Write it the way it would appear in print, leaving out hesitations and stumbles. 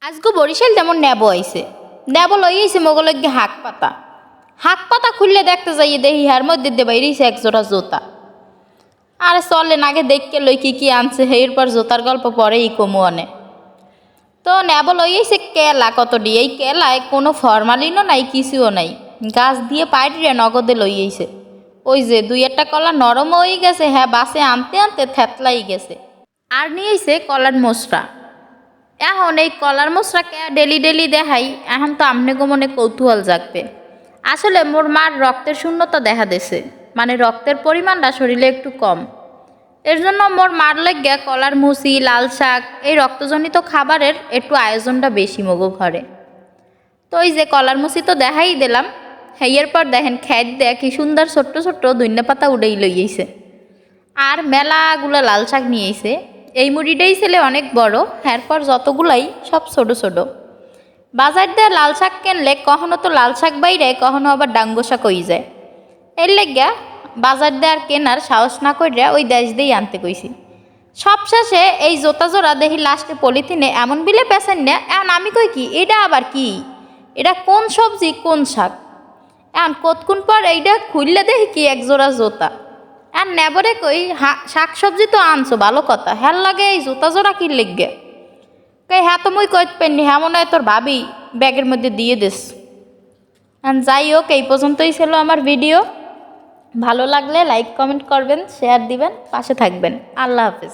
আজকে বরিশাল যেমন নেবো আইছে, নেবো লই আইছে মোগলের গিয়ে হাক পাতা খুললে দেখতে যাই দেখি হার মধ্যে দে বাইরেছে এক জোড়া জোতা। আরে চললেন আগে দেখকে লই কি আনছে, এরপর জোতার গল্প পরেই কমু অনে। তো নেবো লই আইছে কেলা কতটি, এই কেলায় কোনো ফরমালিনও নাই, কিছুও নাই, গাছ দিয়ে পাইরে নগদে লই আইছে। ওই যে দুই একটা কলা নরমও হয়ে গেছে, হ্যাঁ বাসে আনতে আনতে থেতলাই গেছে। আর নিয়ে আইছে কলার মশরা। এখন এই কলার মশরাকে ডেলি ডেলি দেখাই, এখন তো আমনে মনে কৌতূহল জাগবে। আসলে মোর মার রক্তের শূন্যতা দেখা দিছে, মানে রক্তের পরিমাণটা শরীরে একটু কম। এর জন্য মোর মার লাগিয়া কলার মুসি, লাল শাক, এই রক্তজনিত খাবারের একটু আয়োজনটা বেশি মগো ঘরে। তো এই যে কলার মুসি তো দেখাই দিলাম, হ্যাঁ এরপর দেখেন খেত দেয়া কি সুন্দর ছোট্ট ছোট্ট ধনিয়া পাতা উড়েই লইয়েছে। আর মেলাগুলো লাল শাক নিয়েছে। এই মুড়িটাই ছেলে অনেক বড়, এরপর যতগুলাই সব ছোট ছোট। বাজার দিয়ে লাল শাক কিনলে কখনো তো লাল শাক বাইরে, কখনো আবার ডাঙ্গো শাক হয়ে যায়। এর লেগা বাজার দিয়ে আর কেনার সাহস না করিয়া ওই দেশ দিয়েই আনতে কইছি। সব শেষে এই জোতা জোড়া দেখি লাস্টে পলিথিনে এমন বিলে পেছেন না, এখন আমি কই কি এটা আবার কি, এটা কোন সবজি কোন শাক। এখন কতক্ষণ পর এইটা খুললে দেখি কি এক জোড়া জোতা। আর নেবরে কই শাক সবজি তো আনছো ভালো কথা, হ্যাঁ লাগে এই জুতা জোড়া কি লেগে কই, হ্যাঁ তো মুই কইতে পারিনি, হ্যাঁ মনে হয় তোর ভাবি ব্যাগের মধ্যে দিয়ে দিস। যাই হোক এই পর্যন্তই ছিল আমার ভিডিও। ভালো লাগলে লাইক কমেন্ট করবেন, শেয়ার দিবেন, পাশে থাকবেন। আল্লাহ হাফেজ।